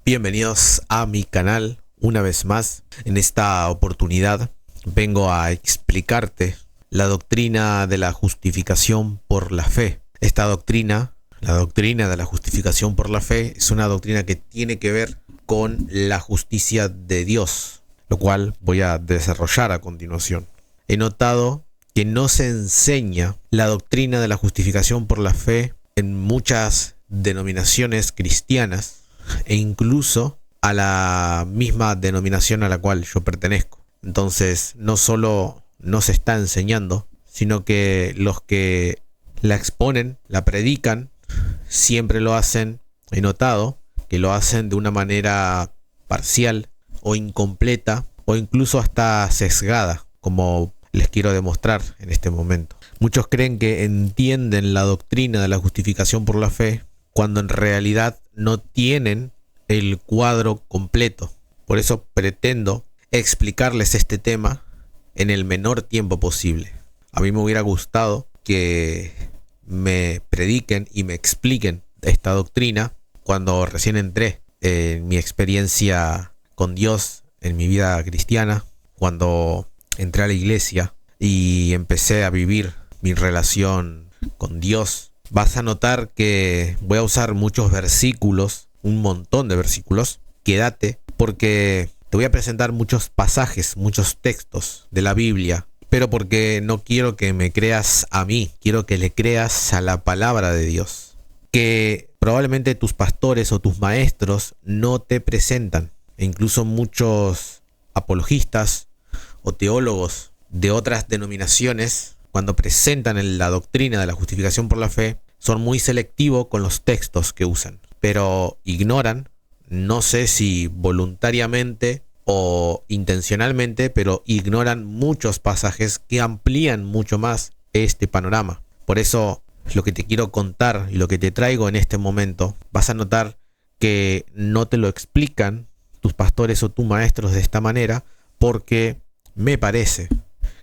Bienvenidos a mi canal una vez más. En esta oportunidad vengo a explicarte la doctrina de la justificación por la fe. Esta doctrina, la doctrina de la justificación por la fe, es una doctrina que tiene que ver con la justicia de Dios, lo cual voy a desarrollar a continuación. He notado que no se enseña la doctrina de la justificación por la fe en muchas denominaciones cristianas e incluso a la misma denominación a la cual yo pertenezco. Entonces, no solo no se está enseñando, sino que los que la exponen, la predican, siempre lo hacen, he notado, que lo hacen de una manera parcial o incompleta o incluso hasta sesgada, como les quiero demostrar en este momento. Muchos creen que entienden la doctrina de la justificación por la fe cuando en realidad no tienen el cuadro completo. Por eso pretendo explicarles este tema en el menor tiempo posible. A mí me hubiera gustado que me prediquen y me expliquen esta doctrina cuando recién entré en mi experiencia con Dios, en mi vida cristiana, cuando entré a la iglesia y empecé a vivir mi relación con Dios. Vas a notar que voy a usar muchos versículos, un montón de versículos. Quédate porque te voy a presentar muchos pasajes, muchos textos de la Biblia, pero porque no quiero que me creas a mí, quiero que le creas a la palabra de Dios, que probablemente tus pastores o tus maestros no te presentan, e incluso muchos apologistas o teólogos de otras denominaciones, cuando presentan la doctrina de la justificación por la fe, son muy selectivos con los textos que usan, pero ignoran, no sé si voluntariamente o intencionalmente, pero ignoran muchos pasajes que amplían mucho más este panorama. Por eso lo que te quiero contar y lo que te traigo en este momento, vas a notar que no te lo explican tus pastores o tus maestros de esta manera, porque me parece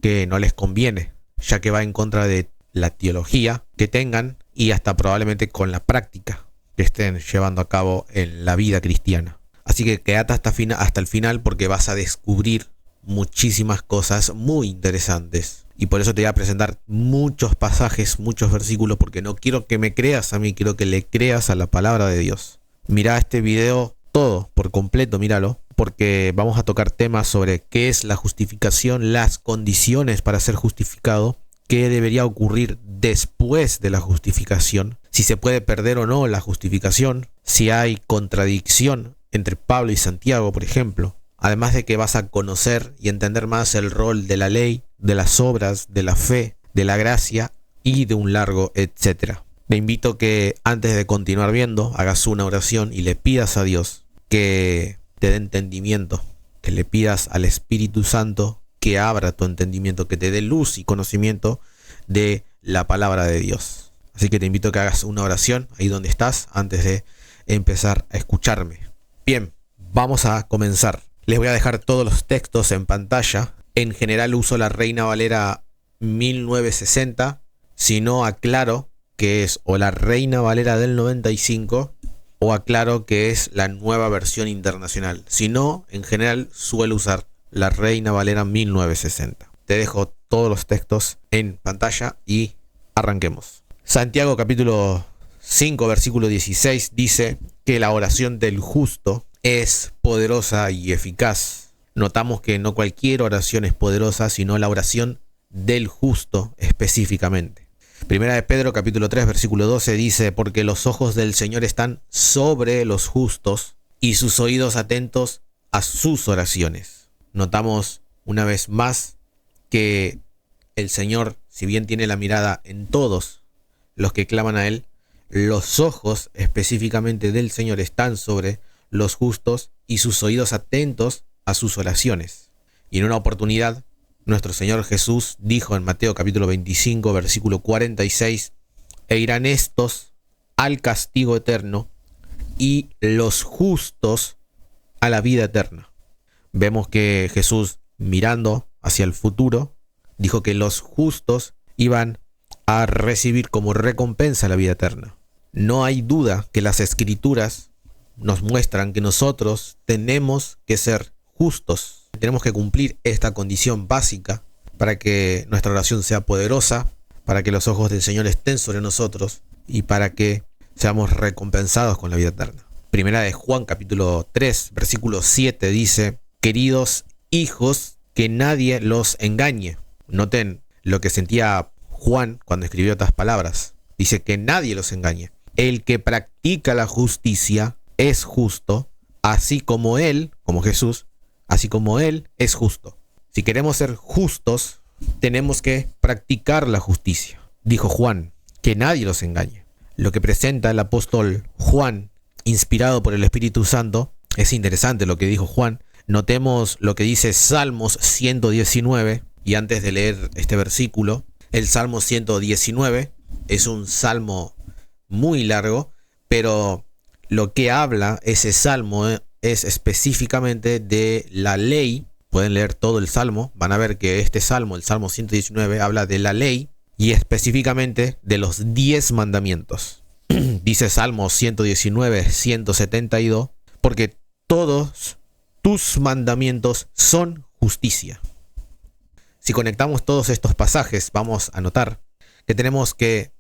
que no les conviene, ya que va en contra de la teología que tengan y hasta probablemente con la práctica que estén llevando a cabo en la vida cristiana. Así que quédate hasta el final porque vas a descubrir muchísimas cosas muy interesantes. Y por eso te voy a presentar muchos pasajes, muchos versículos, porque no quiero que me creas a mí, quiero que le creas a la palabra de Dios. Mira este video todo por completo, míralo, porque vamos a tocar temas sobre qué es la justificación, las condiciones para ser justificado, qué debería ocurrir después de la justificación, si se puede perder o no la justificación, si hay contradicción entre Pablo y Santiago, por ejemplo. Además de que vas a conocer y entender más el rol de la ley, de las obras, de la fe, de la gracia y de un largo etcétera. Te invito que antes de continuar viendo, hagas una oración y le pidas a Dios que te dé entendimiento, que le pidas al Espíritu Santo que abra tu entendimiento, que te dé luz y conocimiento de la palabra de Dios. Así que te invito a que hagas una oración ahí donde estás antes de empezar a escucharme. Bien, vamos a comenzar. Les voy a dejar todos los textos en pantalla. En general uso la Reina Valera 1960. Si no, aclaro que es o la Reina Valera del 95 o aclaro que es la nueva versión internacional. Si no, en general suelo usar la Reina Valera 1960. Te dejo todos los textos en pantalla y arranquemos. Santiago capítulo 5 versículo 16 dice que la oración del justo es poderosa y eficaz. Notamos que no cualquier oración es poderosa, sino la oración del justo específicamente. Primera de Pedro capítulo 3 versículo 12 dice: porque los ojos del Señor están sobre los justos y sus oídos atentos a sus oraciones. Notamos una vez más que el Señor, si bien tiene la mirada en todos los que claman a Él, los ojos específicamente del Señor están sobre los justos y sus oídos atentos a sus oraciones. Y en una oportunidad, nuestro Señor Jesús dijo en Mateo capítulo 25 versículo 46: e irán estos al castigo eterno y los justos a la vida eterna. Vemos que Jesús, mirando hacia el futuro, dijo que los justos iban a recibir como recompensa la vida eterna. No hay duda que las escrituras nos muestran que nosotros tenemos que ser justos. Tenemos que cumplir esta condición básica para que nuestra oración sea poderosa, para que los ojos del Señor estén sobre nosotros y para que seamos recompensados con la vida eterna. Primera de Juan capítulo 3 versículo 7 dice: queridos hijos, que nadie los engañe. Noten lo que sentía Juan cuando escribió estas palabras. Dice que nadie los engañe. El que practica la justicia es justo, así como él, como Jesús, así como él es justo. Si queremos ser justos, tenemos que practicar la justicia. Dijo Juan, que nadie los engañe. Lo que presenta el apóstol Juan, inspirado por el Espíritu Santo, es interesante lo que dijo Juan. Notemos lo que dice Salmos 119, y antes de leer este versículo, el Salmo 119 es un salmo muy largo, pero lo que habla ese salmo es específicamente de la ley. Pueden leer todo el salmo, van a ver que este salmo, el Salmo 119, habla de la ley y específicamente de los 10 mandamientos. Dice Salmo 119, 172, porque todos tus mandamientos son justicia. Si conectamos todos estos pasajes, vamos a notar que tenemos que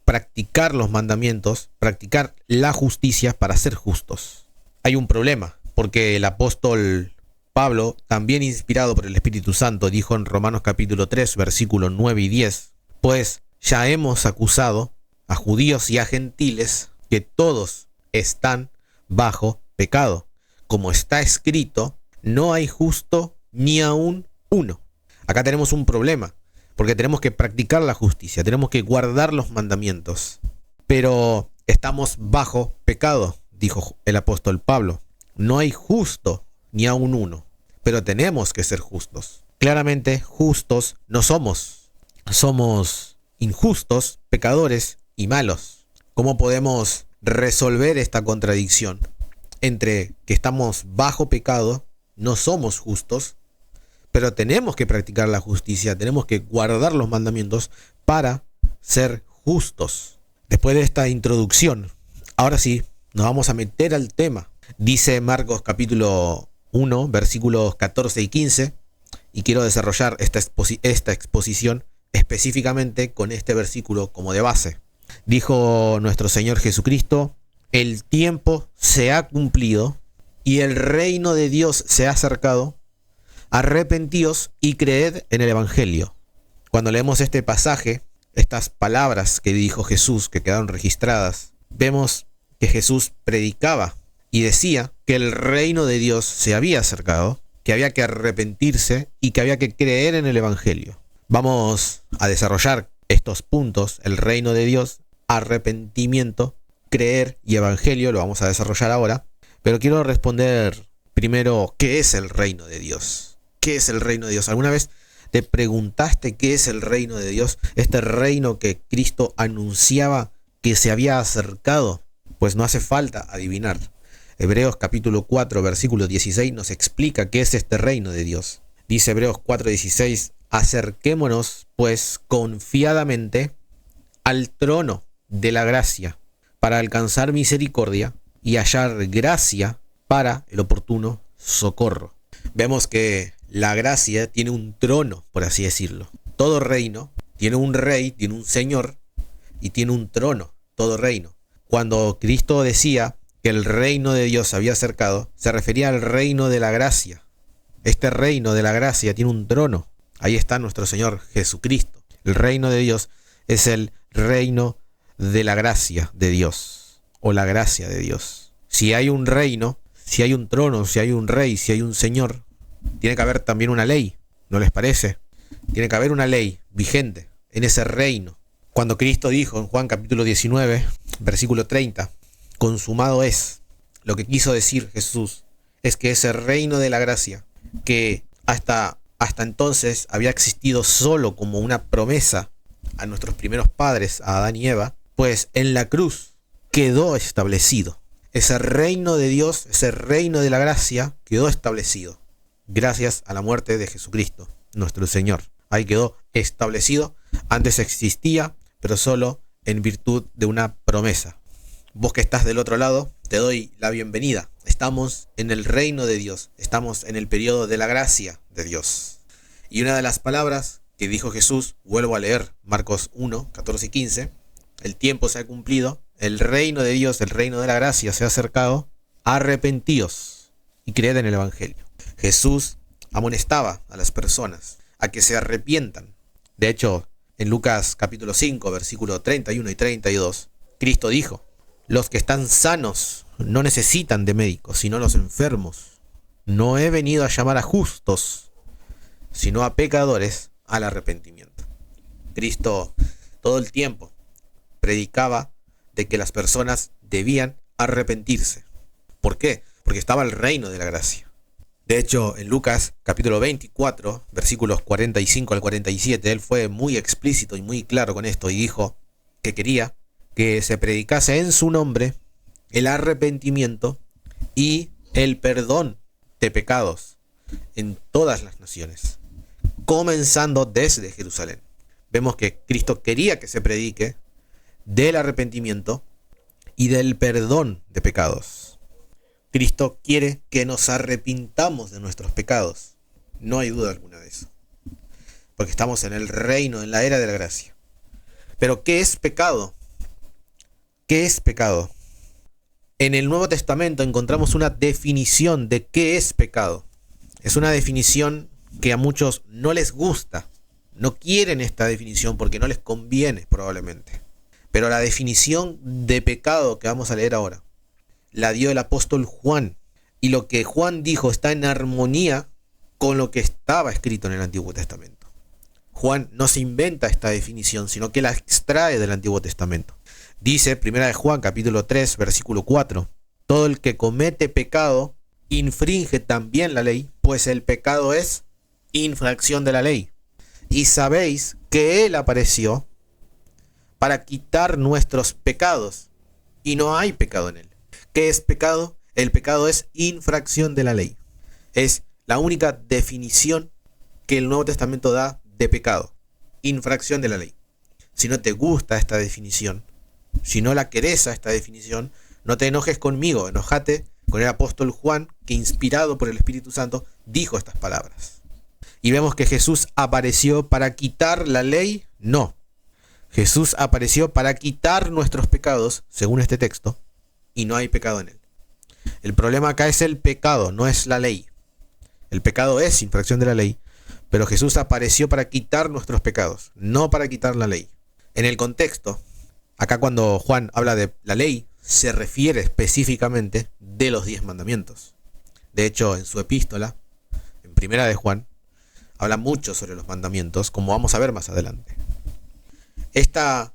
practicar los mandamientos, practicar la justicia para ser justos. Hay un problema, porque el apóstol Pablo, también inspirado por el Espíritu Santo, dijo en Romanos capítulo 3, versículos 9 y 10, pues ya hemos acusado a judíos y a gentiles que todos están bajo pecado. Como está escrito, no hay justo ni aún uno. Acá tenemos un problema, porque tenemos que practicar la justicia, tenemos que guardar los mandamientos. Pero estamos bajo pecado, dijo el apóstol Pablo. No hay justo ni aún uno, pero tenemos que ser justos. Claramente, justos no somos. Somos injustos, pecadores y malos. ¿Cómo podemos resolver esta contradicción entre que estamos bajo pecado, no somos justos, pero tenemos que practicar la justicia, tenemos que guardar los mandamientos para ser justos? Después de esta introducción, ahora sí, nos vamos a meter al tema. Dice Marcos capítulo 1, versículos 14 y 15, y quiero desarrollar esta exposición específicamente con este versículo como de base. Dijo nuestro Señor Jesucristo: el tiempo se ha cumplido y el reino de Dios se ha acercado. Arrepentíos y creed en el Evangelio. Cuando leemos este pasaje, estas palabras que dijo Jesús, que quedaron registradas, vemos que Jesús predicaba y decía que el reino de Dios se había acercado, que había que arrepentirse y que había que creer en el Evangelio. Vamos a desarrollar estos puntos: el reino de Dios, arrepentimiento, creer y Evangelio. Lo vamos a desarrollar ahora, pero quiero responder primero: ¿qué es el reino de Dios? ¿Qué es el reino de Dios? ¿Alguna vez te preguntaste qué es el reino de Dios? Este reino que Cristo anunciaba que se había acercado. Pues no hace falta adivinar. Hebreos capítulo 4, versículo 16 nos explica qué es este reino de Dios. Dice Hebreos 4:16: acerquémonos pues confiadamente al trono de la gracia para alcanzar misericordia y hallar gracia para el oportuno socorro. Vemos que la gracia tiene un trono, por así decirlo. Todo reino tiene un rey, tiene un señor y tiene un trono, todo reino. Cuando Cristo decía que el reino de Dios se había acercado, se refería al reino de la gracia. Este reino de la gracia tiene un trono. Ahí está nuestro Señor Jesucristo. El reino de Dios es el reino de la gracia de Dios, o la gracia de Dios. Si hay un reino, si hay un trono, si hay un rey, si hay un señor, tiene que haber también una ley, ¿no les parece? Tiene que haber una ley vigente en ese reino. Cuando Cristo dijo en Juan capítulo 19, versículo 30, consumado es, lo que quiso decir Jesús es que ese reino de la gracia, que hasta entonces había existido solo como una promesa a nuestros primeros padres, a Adán y Eva, pues en la cruz quedó establecido. Ese reino de Dios, ese reino de la gracia quedó establecido gracias a la muerte de Jesucristo, nuestro Señor. Ahí quedó establecido. Antes existía, pero solo en virtud de una promesa. Vos que estás del otro lado, te doy la bienvenida. Estamos en el reino de Dios, estamos en el periodo de la gracia de Dios. Y una de las palabras que dijo Jesús, vuelvo a leer Marcos 1, 14 y 15, el tiempo se ha cumplido, el reino de Dios, el reino de la gracia se ha acercado, arrepentíos y creed en el Evangelio. Jesús amonestaba a las personas a que se arrepientan. De hecho, en Lucas capítulo 5, versículo 31 y 32, Cristo dijo: los que están sanos no necesitan de médicos, sino los enfermos. No he venido a llamar a justos, sino a pecadores al arrepentimiento. Cristo todo el tiempo predicaba de que las personas debían arrepentirse. ¿Por qué? Porque estaba el reino de la gracia. De hecho, en Lucas capítulo 24, versículos 45 al 47, él fue muy explícito y muy claro con esto y dijo que quería que se predicase en su nombre el arrepentimiento y el perdón de pecados en todas las naciones, comenzando desde Jerusalén. Vemos que Cristo quería que se predique del arrepentimiento y del perdón de pecados. Cristo quiere que nos arrepintamos de nuestros pecados. No hay duda alguna de eso. Porque estamos en el reino, en la era de la gracia. Pero ¿qué es pecado? ¿Qué es pecado? En el Nuevo Testamento encontramos una definición de qué es pecado. Es una definición que a muchos no les gusta. No quieren esta definición porque no les conviene probablemente. Pero la definición de pecado que vamos a leer ahora la dio el apóstol Juan. Y lo que Juan dijo está en armonía con lo que estaba escrito en el Antiguo Testamento. Juan no se inventa esta definición, sino que la extrae del Antiguo Testamento. Dice, 1 Juan capítulo 3, versículo 4, todo el que comete pecado infringe también la ley, pues el pecado es infracción de la ley. Y sabéis que Él apareció para quitar nuestros pecados, y no hay pecado en Él. ¿Qué es pecado? El pecado es infracción de la ley. Es la única definición que el Nuevo Testamento da de pecado. Infracción de la ley. Si no te gusta esta definición, si no la querés a esta definición, no te enojes conmigo, enojate con el apóstol Juan, que inspirado por el Espíritu Santo dijo estas palabras. Y vemos que Jesús apareció para quitar la ley. No. Jesús apareció para quitar nuestros pecados, según este texto, y no hay pecado en él. El problema acá es el pecado, no es la ley. El pecado es infracción de la ley, pero Jesús apareció para quitar nuestros pecados, no para quitar la ley. En el contexto, acá cuando Juan habla de la ley, se refiere específicamente de los 10 mandamientos. De hecho, en su epístola, en primera de Juan, habla mucho sobre los mandamientos, como vamos a ver más adelante. Esta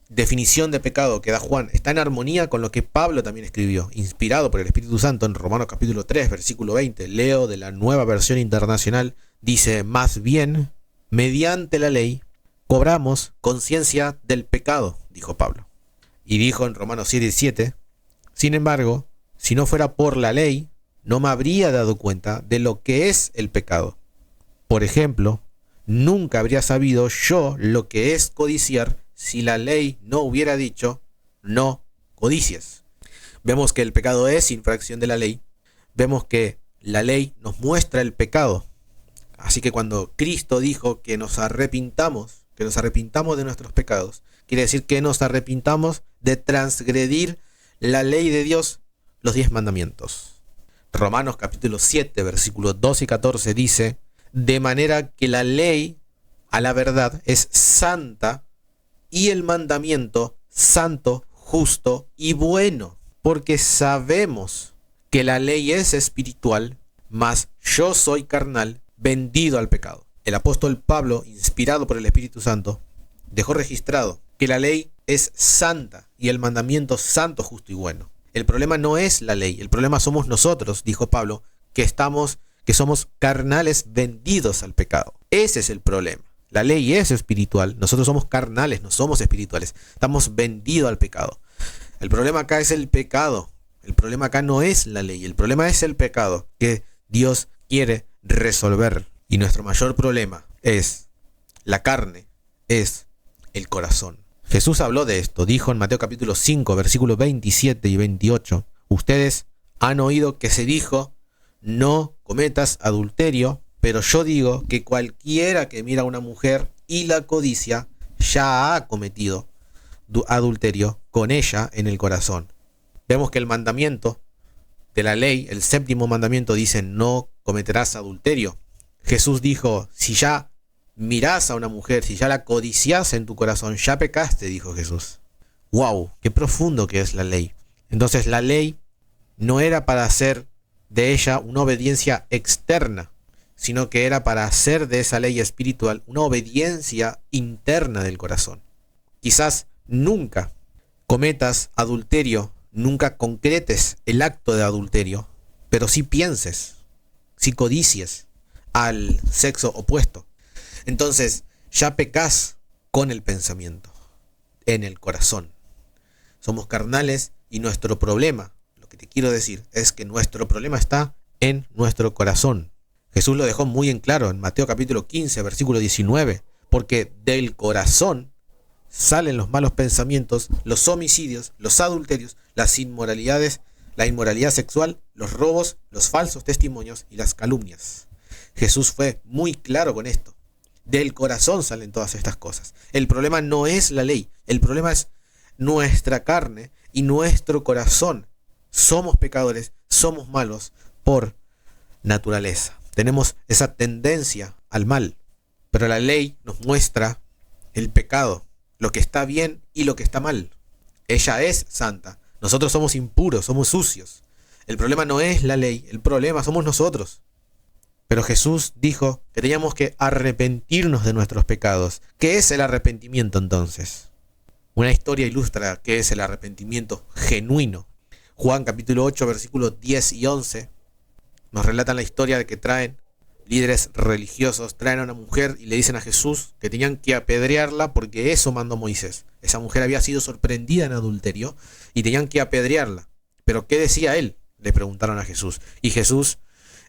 definición de pecado que da Juan está en armonía con lo que Pablo también escribió, inspirado por el Espíritu Santo en Romanos capítulo 3, versículo 20. Leo de la Nueva Versión Internacional, dice, más bien, mediante la ley, cobramos conciencia del pecado, dijo Pablo. Y dijo en Romanos 7:7, sin embargo, si no fuera por la ley, no me habría dado cuenta de lo que es el pecado. Por ejemplo, nunca habría sabido yo lo que es codiciar si la ley no hubiera dicho, no codicies. Vemos que el pecado es infracción de la ley. Vemos que la ley nos muestra el pecado. Así que cuando Cristo dijo que nos arrepintamos de nuestros pecados, quiere decir que nos arrepintamos de transgredir la ley de Dios, los 10 mandamientos. Romanos capítulo 7, versículos 12 y 14 dice, de manera que la ley, a la verdad, es santa y el mandamiento santo, justo y bueno, porque sabemos que la ley es espiritual, mas yo soy carnal, vendido al pecado. El apóstol Pablo, inspirado por el Espíritu Santo, dejó registrado que la ley es santa y el mandamiento santo, justo y bueno. El problema no es la ley, el problema somos nosotros, dijo Pablo, que somos carnales vendidos al pecado. Ese es el problema. La ley es espiritual, nosotros somos carnales, no somos espirituales. Estamos vendidos al pecado. El problema acá es el pecado. El problema acá no es la ley, el problema es el pecado que Dios quiere resolver. Y nuestro mayor problema es la carne, es el corazón. Jesús habló de esto, dijo en Mateo capítulo 5, versículos 27 y 28, ustedes han oído que se dijo, no cometas adulterio, pero yo digo que cualquiera que mira a una mujer y la codicia, ya ha cometido adulterio con ella en el corazón. Vemos que el mandamiento de la ley, el séptimo mandamiento, dice, no cometerás adulterio. Jesús dijo, si ya mirás a una mujer, si ya la codiciás en tu corazón, ya pecaste, dijo Jesús. ¡Wow! ¡Qué profundo que es la ley! Entonces la ley no era para hacer de ella una obediencia externa, sino que era para hacer de esa ley espiritual una obediencia interna del corazón. Quizás nunca cometas adulterio, nunca concretes el acto de adulterio, pero sí pienses, sí codicies al sexo opuesto. Entonces ya pecas con el pensamiento, en el corazón. Somos carnales y nuestro problema, lo que te quiero decir, es que nuestro problema está en nuestro corazón. Jesús lo dejó muy en claro en Mateo capítulo 15, versículo 19, porque del corazón salen los malos pensamientos, los homicidios, los adulterios, las inmoralidades, la inmoralidad sexual, los robos, los falsos testimonios y las calumnias. Jesús fue muy claro con esto. Del corazón salen todas estas cosas. El problema no es la ley, el problema es nuestra carne y nuestro corazón. Somos pecadores, somos malos por naturaleza. Tenemos esa tendencia al mal, pero la ley nos muestra el pecado, lo que está bien y lo que está mal. Ella es santa, nosotros somos impuros, somos sucios. El problema no es la ley, el problema somos nosotros. Pero Jesús dijo que teníamos que arrepentirnos de nuestros pecados. ¿Qué es el arrepentimiento entonces? Una historia ilustra qué es el arrepentimiento genuino. Juan capítulo 8, versículos 10 y 11 nos relatan la historia de que líderes religiosos traen a una mujer y le dicen a Jesús que tenían que apedrearla porque eso mandó Moisés. Esa mujer había sido sorprendida en adulterio y tenían que apedrearla. ¿Pero qué decía él?, le preguntaron a Jesús. Y Jesús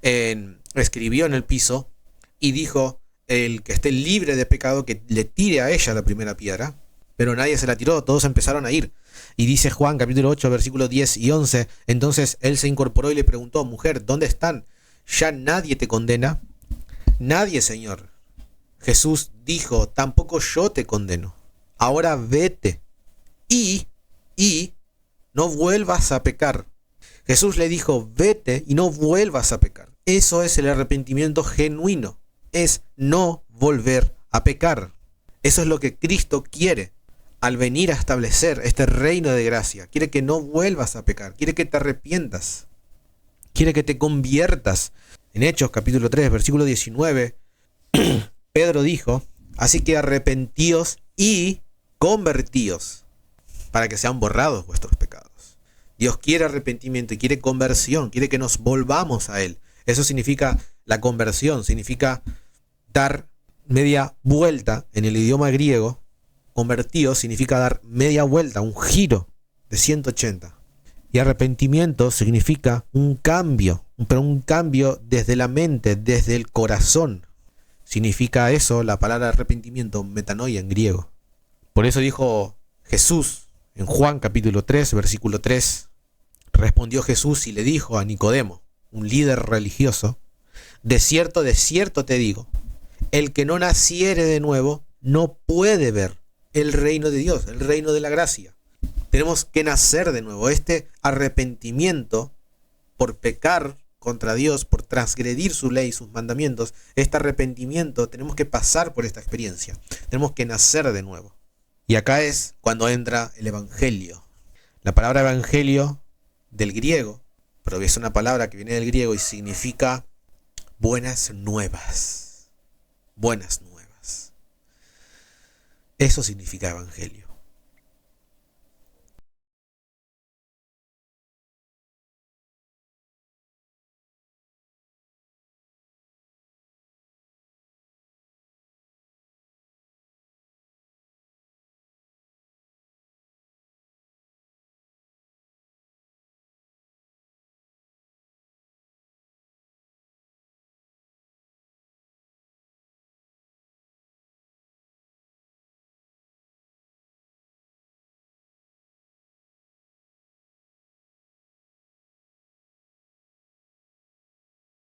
escribió en el piso y dijo, el que esté libre de pecado que le tire a ella la primera piedra. Pero nadie se la tiró, todos empezaron a ir. Y dice Juan capítulo 8, versículos 10 y 11, entonces él se incorporó y le preguntó, mujer, ¿dónde están? ¿Ya nadie te condena? Nadie, Señor. Jesús dijo, tampoco yo te condeno. Ahora vete y no vuelvas a pecar. Jesús le dijo, vete y no vuelvas a pecar. Eso es el arrepentimiento genuino, es no volver a pecar. Eso es lo que Cristo quiere al venir a establecer este reino de gracia. Quiere que no vuelvas a pecar, quiere que te arrepientas, quiere que te conviertas. En Hechos capítulo 3, versículo 19, Pedro dijo, así que arrepentíos y convertíos para que sean borrados vuestros pecados. Dios quiere arrepentimiento y quiere conversión, quiere que nos volvamos a Él. Eso significa la conversión, significa dar media vuelta en el idioma griego. Convertido significa dar media vuelta, un giro de 180. Y arrepentimiento significa un cambio, pero un cambio desde la mente, desde el corazón. Significa eso la palabra arrepentimiento, metanoia en griego. Por eso dijo Jesús en Juan capítulo 3, versículo 3, respondió Jesús y le dijo a Nicodemo, un líder religioso, de cierto te digo, el que no naciere de nuevo no puede ver el reino de Dios, el reino de la gracia. Tenemos que nacer de nuevo. Este arrepentimiento por pecar contra Dios, por transgredir su ley, sus mandamientos, este arrepentimiento, tenemos que pasar por esta experiencia. Tenemos que nacer de nuevo. Y acá es cuando entra el evangelio. La palabra evangelio del griego, pero es una palabra que viene del griego y significa buenas nuevas. Buenas nuevas. Eso significa evangelio.